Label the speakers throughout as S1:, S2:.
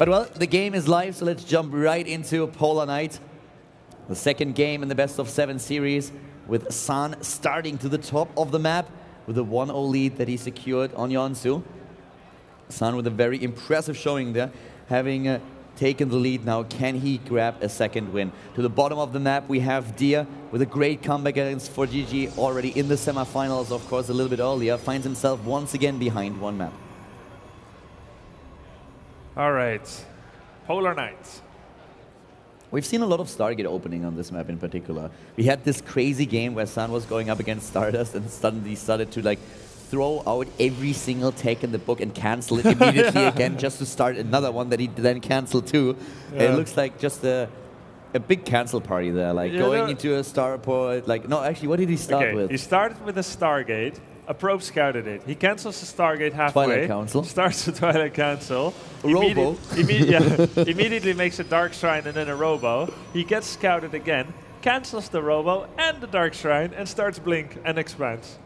S1: But well, the game is live, so let's jump right into Polar Night. The second game in the best-of-7 series, with San starting to the top of the map with a 1-0 lead that he secured on Yeonsu. San with a very impressive showing there, having taken the lead now. Can he grab a second win? To the bottom of the map, we have Dia with a great comeback against 4GG already in the semifinals, of course, a little bit earlier. Finds himself once again behind one map.
S2: All right, Polar Night.
S1: We've seen a lot of Stargate opening on this map in particular. We had this crazy game where San was going up against Stardust and suddenly started to like throw out every single tech in the book and cancel it immediately again just to start another one that he then canceled too. Yeah. It looks like just a big cancel party there, like going into a starport. Like, no, actually, what did he start with?
S2: He started with a Stargate. A probe scouted it. He cancels the Stargate halfway.
S1: Twilight Council.
S2: Starts the Twilight Council.
S1: Robo.
S2: Immediately makes a Dark Shrine and then a Robo. He gets scouted again, cancels the Robo and the Dark Shrine, and starts Blink and expands.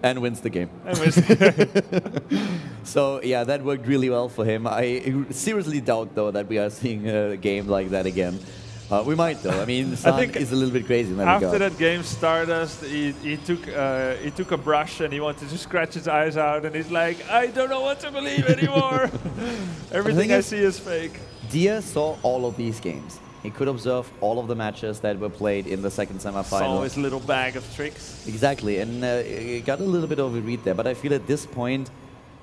S1: And wins the game.
S2: And wins the game.
S1: So, yeah, that worked really well for him. I seriously doubt, though, that we are seeing a game like that again. We might, though. I mean, San is a little bit crazy in that regard.
S2: After that game, Stardust, he took a brush and he wanted to scratch his eyes out, and he's like, I don't know what to believe anymore. Everything I see is fake.
S1: Dia saw all of these games. He could observe all of the matches that were played in the second semifinal.
S2: Saw his little bag of tricks.
S1: Exactly, and he got a little bit of a read there. But I feel at this point,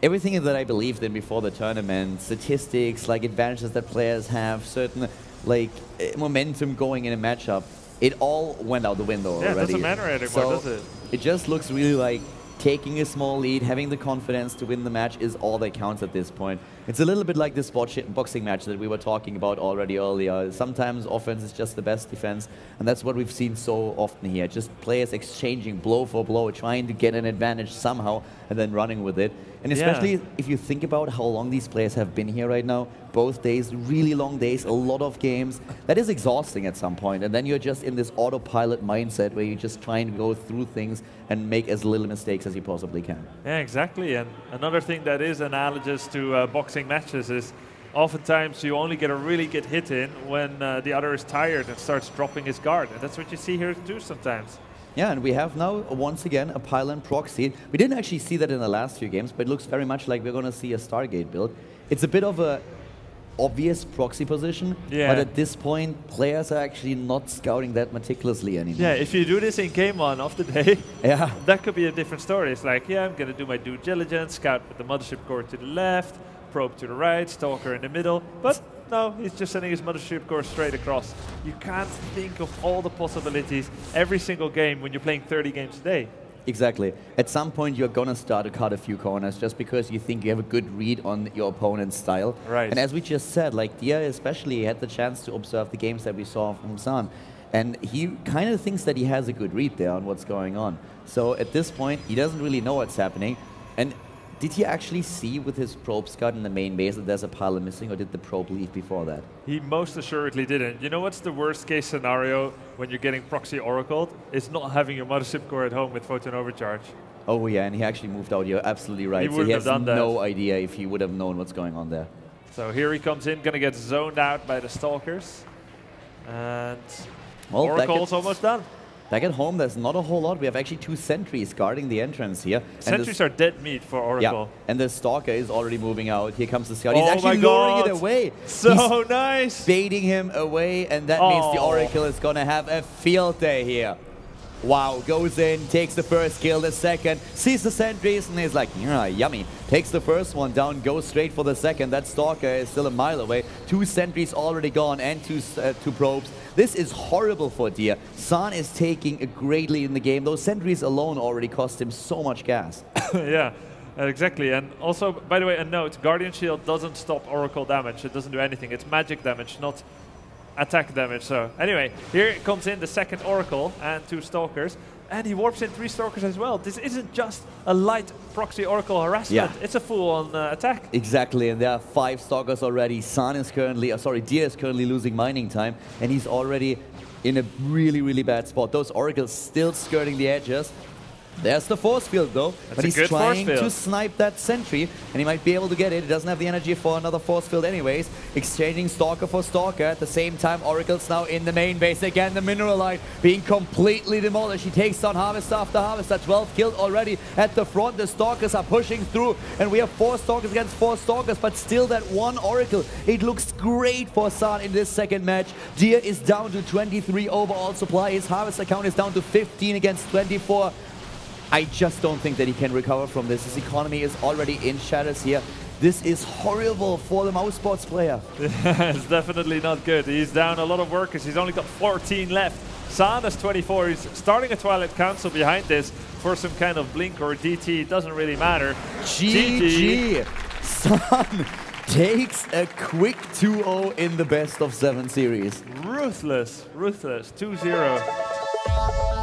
S1: everything that I believed in before the tournament, statistics, like advantages that players have, certain like momentum going in a matchup, it all went out the window already.
S2: Yeah, it doesn't matter anymore, does it?
S1: It just looks really like taking a small lead, having the confidence to win the match is all that counts at this point. It's a little bit like this boxing match that we were talking about already earlier. Sometimes offense is just the best defense, and that's what we've seen so often here. Just players exchanging blow for blow, trying to get an advantage somehow, and then running with it. And especially if you think about how long these players have been here right now, both days, really long days, a lot of games, that is exhausting at some point. And then you're just in this autopilot mindset where you're just trying to go through things and make as little mistakes as you possibly can.
S2: Yeah, exactly. And another thing that is analogous to boxing matches is oftentimes you only get a really good hit in when the other is tired and starts dropping his guard. And that's what you see here too sometimes.
S1: Yeah, and we have now, once again, a pylon proxy. We didn't actually see that in the last few games, but it looks very much like we're going to see a Stargate build. It's a bit of a obvious proxy position, but at this point, players are actually not scouting that meticulously anymore.
S2: Yeah, if you do this in game one of the day, that could be a different story. It's like, yeah, I'm going to do my due diligence, scout with the mothership core to the left, probe to the right, stalker in the middle, but no, he's just sending his mothership core straight across. You can't think of all the possibilities every single game when you're playing 30 games a day.
S1: Exactly. At some point, you're going to start to cut a few corners just because you think you have a good read on your opponent's style.
S2: Right.
S1: And as we just said, like Dia especially had the chance to observe the games that we saw from San. And he kind of thinks that he has a good read there on what's going on. So at this point, he doesn't really know what's happening. And did he actually see with his probe scout in the main base that there's a pylon missing, or did the probe leave before that?
S2: He most assuredly didn't. You know what's the worst case scenario when you're getting proxy oracled? It's not having your mothership core at home with photon overcharge.
S1: Oh yeah, and he actually moved out. You're absolutely right.
S2: He wouldn't have done that.
S1: No idea if he would have known what's going on there.
S2: So here he comes in, gonna get zoned out by the stalkers. And Oracle's almost done.
S1: Back at home, there's not a whole lot. We have actually 2 sentries guarding the entrance here.
S2: Sentries are dead meat for Oracle.
S1: Yeah, and the Stalker is already moving out. Here comes the Scout. He's actually luring it away.
S2: So nice.
S1: Baiting him away, and that means the Oracle is going to have a field day here. Wow, goes in, takes the first kill, the second, sees the sentries, and is like, yeah, yummy. Takes the first one down, goes straight for the second. That Stalker is still a mile away. 2 sentries already gone, and two probes. This is horrible for Dia. San is taking a great lead in the game. Those sentries alone already cost him so much gas.
S2: Yeah, exactly. And also, by the way, a note, Guardian Shield doesn't stop Oracle damage. It doesn't do anything. It's magic damage, not attack damage. So anyway, here comes in the second Oracle and 2 Stalkers. And he warps in 3 Stalkers as well. This isn't just a light proxy Oracle harassment. Yeah. It's a full-on attack.
S1: Exactly, and there are 5 Stalkers already. San is currently, Dia is currently losing mining time, and he's already in a really, really bad spot. Those Oracles still skirting the edges. There's the force field though, but he's trying to snipe that sentry, and he might be able to get it. He doesn't have the energy for another force field anyways. Exchanging Stalker for Stalker. At the same time, Oracle's now in the main base. Again, the Mineral Line being completely demolished. He takes down Harvester after Harvester. 12 killed already at the front. The Stalkers are pushing through, and we have 4 Stalkers against 4 Stalkers, but still that one Oracle. It looks great for San in this second match. Deer is down to 23 overall supply. His Harvester count is down to 15 against 24. I just don't think that he can recover from this. His economy is already in shatters here. This is horrible for the Mousesports player.
S2: It's definitely not good. He's down a lot of workers. He's only got 14 left. San has 24. He's starting a Twilight Council behind this for some kind of blink or DT. It doesn't really matter.
S1: GG. San takes a quick 2-0 in the best of 7 series.
S2: Ruthless, ruthless. 2-0.